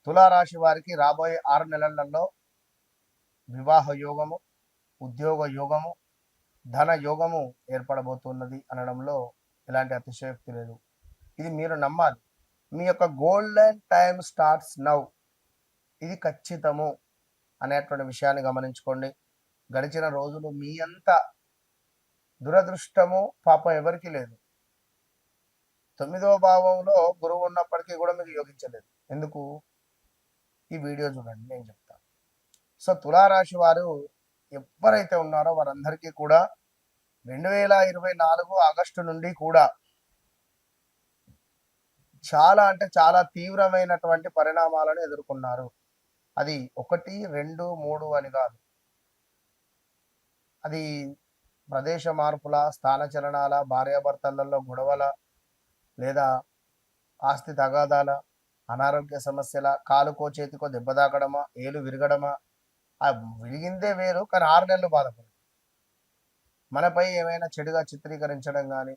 తులారాశి వారికి రాబోయే 6 నెలలలో వివాహ యోగము, ఉద్యోగ యోగము, ధన యోగము ఏర్పడబోతున్నది అనడంలో ఎలాంటి అతిశయోక్తి లేదు. ఇది మీరు నమ్మాలి. మీ యొక్క గోల్డెన్ టైమ్ స్టార్ట్స్ నౌ, ఇది ఖచ్చితము అనేటువంటి విషయాన్ని గమనించుకోండి. గడిచిన రోజులు మీ అంత దురదృష్టము పాపం ఎవరికి లేదు. 9వ భావంలో గురువు ఉన్నప్పటికీ కూడా మీకు యోగించలేదు. ఎందుకు? ఈ వీడియో చూడండి, నేను చెప్తాను. సో తులారాశి వారు ఎవరైతే ఉన్నారో వారందరికీ కూడా 2024 ఆగస్టు నుండి కూడా చాలా అంటే చాలా తీవ్రమైనటువంటి పరిణామాలను ఎదుర్కొన్నారు. అది 1, 2, 3 అని కాదు. అది ప్రదేశ మార్పుల, స్థానచలనాల, భార్యాభర్తలలో గొడవల, లేదా ఆస్తి తగాదాల, అనారోగ్య సమస్యల, కాలుకో చేతికో దెబ్బ తాకడమా, ఏలు విరగడమా. ఆ విరిగిందే వేరు, కానీ 6 నెలలు బాధపడు. మనపై ఏమైనా చెడుగా చిత్రీకరించడం కానీ,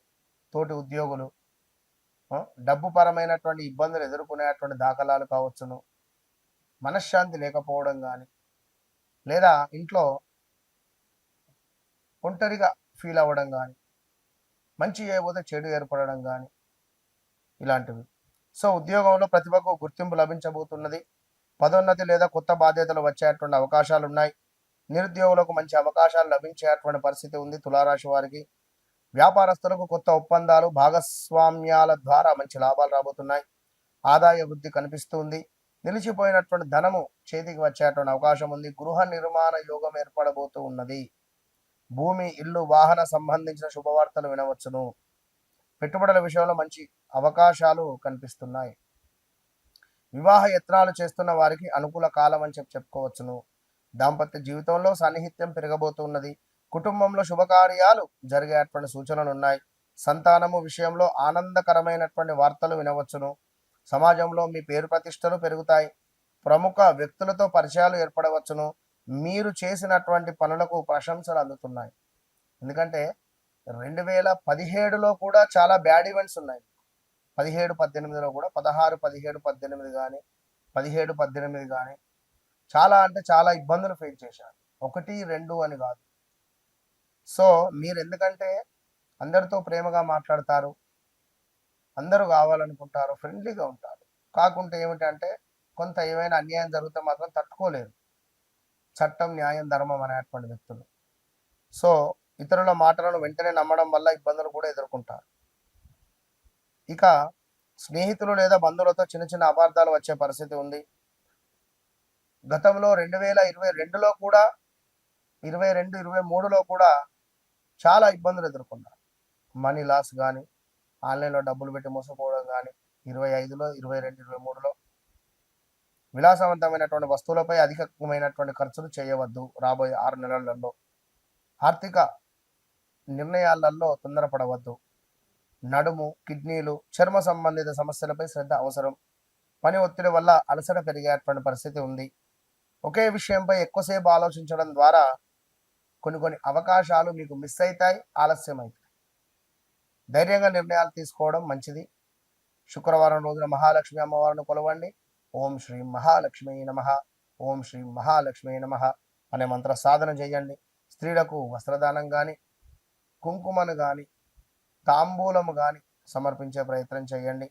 తోటి ఉద్యోగులు డబ్బు పరమైనటువంటి ఇబ్బందులు ఎదుర్కొనేటువంటి దాఖలాలు కావచ్చును, మనశ్శాంతి లేకపోవడం కానీ, లేదా ఇంట్లో ఒంటరిగా ఫీల్ అవ్వడం కానీ, మంచి చేయబోతే చెడు ఏర్పడడం కానీ, ఇలాంటివి. సో ఉద్యోగంలో ప్రతిభకు గుర్తింపు లభించబోతున్నది. పదోన్నతి లేదా కొత్త బాధ్యతలు వచ్చేటువంటి అవకాశాలు ఉన్నాయి. నిరుద్యోగులకు మంచి అవకాశాలు లభించేటువంటి పరిస్థితి ఉంది. తులారాశి వారికి వ్యాపారస్తులకు కొత్త ఒప్పందాలు, భాగస్వామ్యాల ద్వారా మంచి లాభాలు రాబోతున్నాయి. ఆదాయ వృద్ధి కనిపిస్తుంది. నిలిచిపోయినటువంటి ధనము చేతికి వచ్చేటువంటి అవకాశం ఉంది. గృహ నిర్మాణ యోగం ఏర్పడబోతూ ఉన్నది. భూమి, ఇల్లు, వాహన సంబంధించిన శుభవార్తలు వినవచ్చును. పెట్టుబడుల విషయంలో మంచి అవకాశాలు కనిపిస్తున్నాయి. వివాహ యత్నాలు చేస్తున్న వారికి అనుకూల కాలం అని చెప్పుకోవచ్చును. దాంపత్య జీవితంలో సాన్నిహిత్యం పెరగబోతున్నది. కుటుంబంలో శుభకార్యాలు జరిగేటువంటి సూచనలు ఉన్నాయి. సంతానము విషయంలో ఆనందకరమైనటువంటి వార్తలు వినవచ్చును. సమాజంలో మీ పేరు ప్రతిష్టలు పెరుగుతాయి. ప్రముఖ వ్యక్తులతో పరిచయాలు ఏర్పడవచ్చును. మీరు చేసినటువంటి పనులకు ప్రశంసలు అందుతున్నాయి. ఎందుకంటే 2017లో కూడా చాలా బ్యాడ్ ఈవెంట్స్ ఉన్నాయి. 17, 18లో కూడా 16, 17, 18 కానీ, 17, 18 కానీ చాలా అంటే చాలా ఇబ్బందులు ఫేస్ చేశారు. 1, 2 అని కాదు. సో మీరు ఎందుకంటే అందరితో ప్రేమగా మాట్లాడతారు, అందరూ కావాలనుకుంటారు, ఫ్రెండ్లీగా ఉంటారు. కాకుంటే ఏమిటంటే కొంత ఏమైనా అన్యాయం జరిగితే మాత్రం తట్టుకోలేరు. చట్టం, న్యాయం, ధర్మం అనేటువంటి వ్యక్తులు. సో ఇతరుల మాటలను వెంటనే నమ్మడం వల్ల ఇబ్బందులు కూడా ఎదుర్కొంటారు. ఇక స్నేహితులు లేదా బంధువులతో చిన్న చిన్న అపార్థాలు వచ్చే పరిస్థితి ఉంది. గతంలో 2022లో కూడా, 22, 23లో కూడా చాలా ఇబ్బందులు ఎదుర్కొన్నారు. మనీ లాస్ కానీ, ఆన్లైన్లో డబ్బులు పెట్టి మోసపోవడం కానీ, 25లో, 22, 23లో విలాసవంతమైనటువంటి వస్తువులపై అధికమైనటువంటి ఖర్చులు చేయవద్దు. రాబోయే 6 నెలలలో ఆర్థిక నిర్ణయాలలో తొందరపడవద్దు. నడుము, కిడ్నీలు, చర్మ సంబంధిత సమస్యలపై శ్రద్ధ అవసరం. పని ఒత్తిడి వల్ల అలసట పెరిగేటువంటి పరిస్థితి ఉంది. ఒకే విషయంపై ఎక్కువసేపు ఆలోచించడం ద్వారా కొన్ని అవకాశాలు మీకు మిస్ అవుతాయి, ఆలస్యం అవుతాయి. ధైర్యంగా నిర్ణయాలు తీసుకోవడం మంచిది. శుక్రవారం రోజున మహాలక్ష్మి అమ్మవారిని కొలవండి. ఓం శ్రీ మహాలక్ష్మి నమః, ఓం శ్రీ మహాలక్ష్మి నమః అనే మంత్ర సాధన చేయండి. స్త్రీలకు వస్త్రదానం కానీ, కుంకుమను కానీ, తాంబూలము కానీ సమర్పించే ప్రయత్నం చేయండి.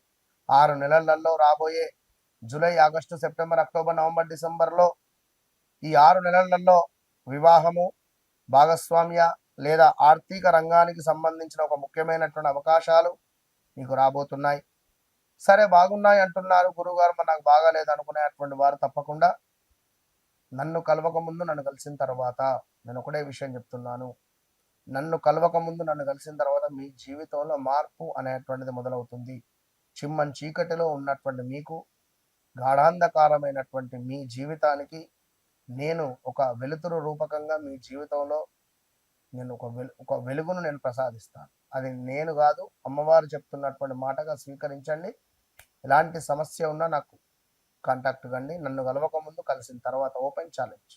6 నెలలలో రాబోయే July, August, September, October, November, డిసెంబర్లో ఈ 6 నెలలలో వివాహము, భాగస్వామ్య లేదా ఆర్థిక రంగానికి సంబంధించిన ఒక ముఖ్యమైనటువంటి అవకాశాలు మీకు రాబోతున్నాయి. సరే బాగున్నాయి అంటున్నారు గురువుగారు, మరి నాకు బాగాలేదు అనుకునేటువంటి వారు తప్పకుండా నన్ను కలవక ముందు, నన్ను కలిసిన తర్వాత నేను ఒకటే విషయం చెప్తున్నాను. నన్ను కలవక ముందు, నన్ను కలిసిన తర్వాత మీ జీవితంలో మార్పు అనేటువంటిది మొదలవుతుంది. చిమ్మని చీకటిలో ఉన్నటువంటి మీకు, గాఢాంధకారమైనటువంటి మీ జీవితానికి నేను ఒక వెలుతురు రూపకంగా మీ జీవితంలో నేను ఒక వెలుగును నేను ప్రసాదిస్తాను. అది నేను కాదు, అమ్మవారు చెప్తున్నటువంటి మాటగా స్వీకరించండి. ఎలాంటి సమస్య ఉన్నా నాకు కాంటాక్ట్ కండి. నన్ను కలవక ముందు, కలిసిన తర్వాత ఓపెన్ ఛాలెంజ్.